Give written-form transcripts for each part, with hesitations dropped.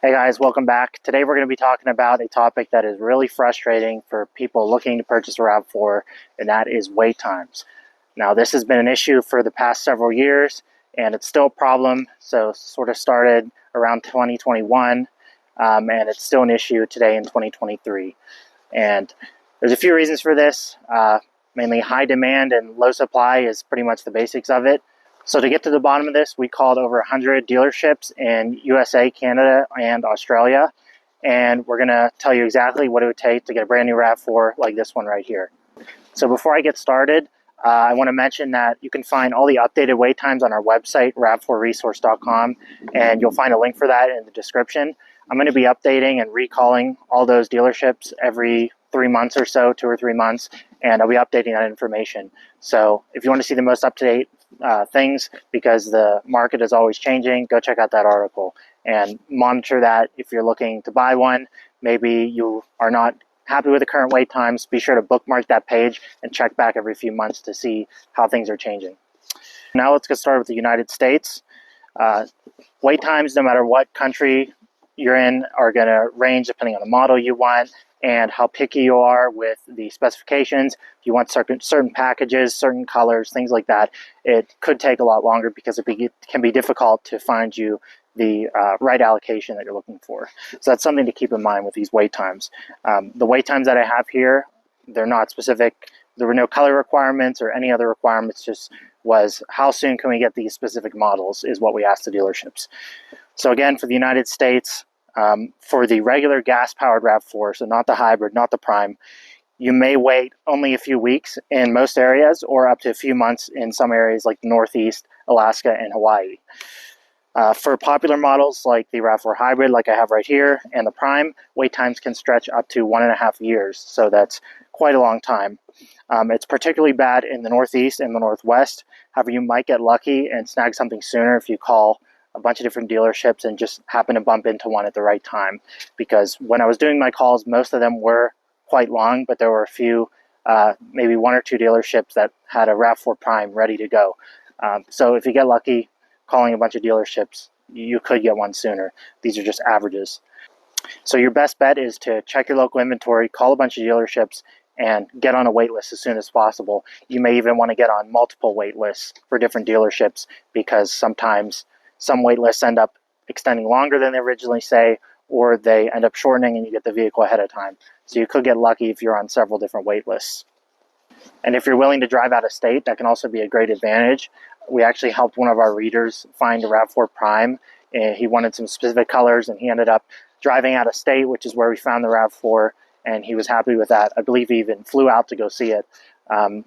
Hey guys, welcome back. Today we're going to be talking about a topic that is really frustrating for people looking to purchase a RAV4, and that is wait times. Now, this has been an issue for the past several years, and it's still a problem. So it sort of started around 2021, and it's still an issue today in 2023. And there's a few reasons for this. Mainly high demand and low supply is pretty much the basics of it. So to get to the bottom of this, we called over 100 dealerships in USA, Canada, and Australia. And we're going to tell you exactly what it would take to get a brand new RAV4 like this one right here. So before I get started, I want to mention that you can find all the updated wait times on our website, rav4resource.com, and you'll find a link for that in the description. I'm going to be updating and recalling all those dealerships every 3 months or so, 2 or 3 months, and I'll be updating that information. So if you want to see the most up-to-date things, because the market is always changing, go check out that article and monitor that. If you're looking to buy one, maybe you are not happy with the current wait times, be sure to bookmark that page and check back every few months to see how things are changing. Now let's get started with the United States. Wait times, no matter what country you're in, are going to range depending on the model you want and how picky you are with the specifications. If you want certain packages, certain colors, things like that, it could take a lot longer because it can be difficult to find you the right allocation that you're looking for. So that's something to keep in mind with these wait times. The wait times that I have here, they're not specific. There were no color requirements or any other requirements, just was how soon can we get these specific models is what we asked the dealerships. So again, for the United States, for the regular gas-powered RAV4, so not the hybrid, not the prime, you may wait only a few weeks in most areas or up to a few months in some areas like the Northeast, Alaska, and Hawaii. For popular models like the RAV4 hybrid, like I have right here, and the prime, wait times can stretch up to 1.5 years, so that's quite a long time. It's particularly bad in the Northeast and the Northwest. However, you might get lucky and snag something sooner if you call a bunch of different dealerships and just happen to bump into one at the right time. Because when I was doing my calls, most of them were quite long, but there were a few, maybe 1 or 2 dealerships that had a RAV4 Prime ready to go. So if you get lucky calling a bunch of dealerships, you could get one sooner. These are just averages. So your best bet is to check your local inventory, call a bunch of dealerships, and get on a wait list as soon as possible. You may even want to get on multiple wait lists for different dealerships, because sometimes some wait lists end up extending longer than they originally say, or they end up shortening and you get the vehicle ahead of time. So you could get lucky if you're on several different wait lists. And if you're willing to drive out of state, that can also be a great advantage. We actually helped one of our readers find a RAV4 Prime, and he wanted some specific colors, and he ended up driving out of state, which is where we found the RAV4, and he was happy with that. I believe he even flew out to go see it, and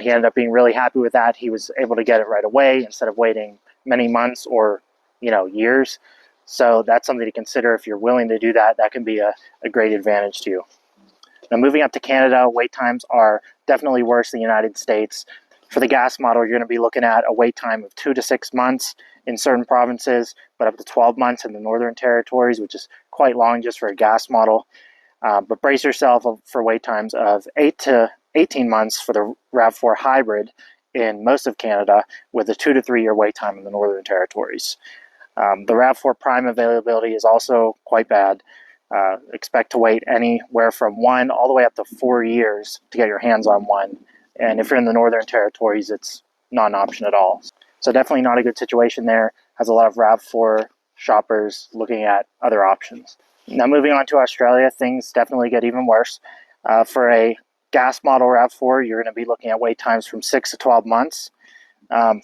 he ended up being really happy with that. He was able to get it right away instead of waiting many months or years. So that's something to consider. If you're willing to do that, that can be a great advantage to you. Now, moving up to Canada, wait times are definitely worse than the United States. For the gas model, you're going to be looking at a wait time of 2 to 6 months in certain provinces, but up to 12 months in the Northern Territories, which is quite long just for a gas model. But brace yourself for wait times of 8 to 18 months for the RAV4 hybrid in most of Canada, with a 2 to 3 year wait time in the Northern Territories. The RAV4 Prime availability is also quite bad. Expect to wait anywhere from 1 all the way up to 4 years to get your hands on one. And if you're in the Northern Territories, it's not an option at all. So definitely not a good situation there. Has a lot of RAV4 shoppers looking at other options. Now moving on to Australia, things definitely get even worse. For a gas model RAV4, you're going to be looking at wait times from 6 to 12 months.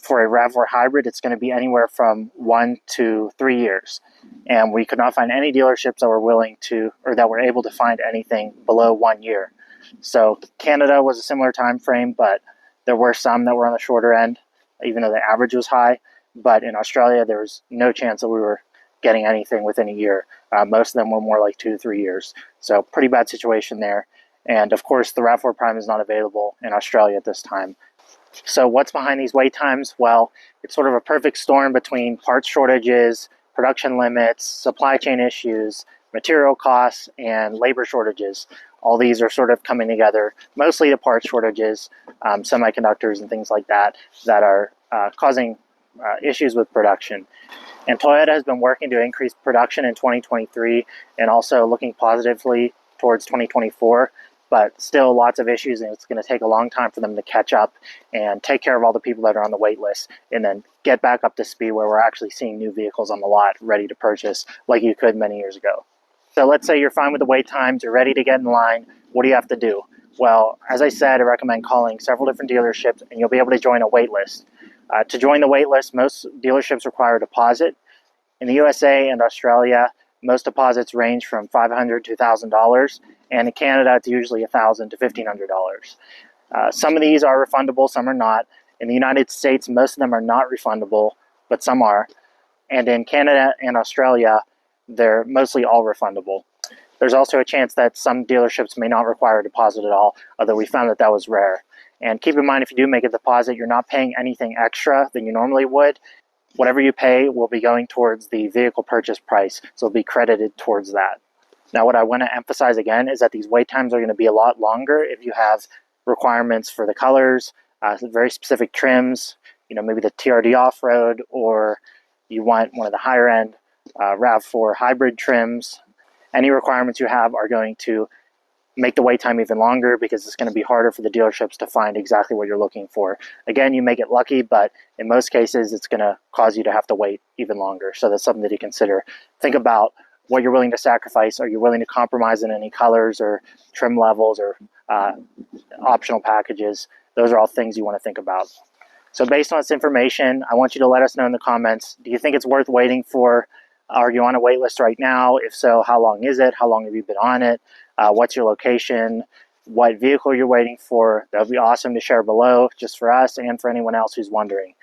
For a RAV4 hybrid, it's going to be anywhere from 1 to 3 years. And we could not find any dealerships that were willing to, or that were able to find anything below 1 year. So Canada was a similar time frame, but there were some that were on the shorter end, even though the average was high. But in Australia, there was no chance that we were getting anything within a year. Most of them were more like 2 to 3 years. So pretty bad situation there. And of course, the RAV4 Prime is not available in Australia at this time. So what's behind these wait times? Well, it's sort of a perfect storm between parts shortages, production limits, supply chain issues, material costs, and labor shortages. All these are sort of coming together, mostly the parts shortages, semiconductors and things like that, that are causing issues with production. And Toyota has been working to increase production in 2023 and also looking positively towards 2024, but still lots of issues, and it's going to take a long time for them to catch up and take care of all the people that are on the wait list and then get back up to speed where we're actually seeing new vehicles on the lot ready to purchase like you could many years ago. So let's say you're fine with the wait times, you're ready to get in line. What do you have to do? Well, as I said, I recommend calling several different dealerships and you'll be able to join a wait list. To join the wait list, most dealerships require a deposit. In the USA and Australia, most deposits range from $500 to $1,000, and in Canada, it's usually $1,000 to $1,500. Some of these are refundable, some are not. In the United States, most of them are not refundable, but some are. And in Canada and Australia, they're mostly all refundable. There's also a chance that some dealerships may not require a deposit at all, although we found that that was rare. And keep in mind, if you do make a deposit, you're not paying anything extra than you normally would. Whatever you pay will be going towards the vehicle purchase price, so it'll be credited towards that. Now, what I want to emphasize again is that these wait times are going to be a lot longer if you have requirements for the colors, very specific trims, maybe the TRD off-road, or you want one of the higher end RAV4 hybrid trims. Any requirements you have are going to make the wait time even longer because it's going to be harder for the dealerships to find exactly what you're looking for. Again, you may get lucky, but in most cases, it's going to cause you to have to wait even longer. So that's something to consider. Think about what you're willing to sacrifice. Are you willing to compromise in any colors or trim levels or optional packages? Those are all things you want to think about. So based on this information, I want you to let us know in the comments, do you think it's worth waiting for? Are you on a wait list right now? If so, how long is it? How long have you been on it? What's your location? What vehicle you're waiting for? That would be awesome to share below, just for us and for anyone else who's wondering.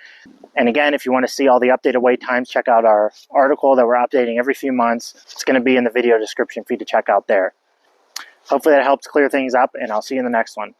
And again, if you want to see all the updated wait times, check out our article that we're updating every few months. It's going to be in the video description for you to check out there. Hopefully that helps clear things up, and I'll see you in the next one.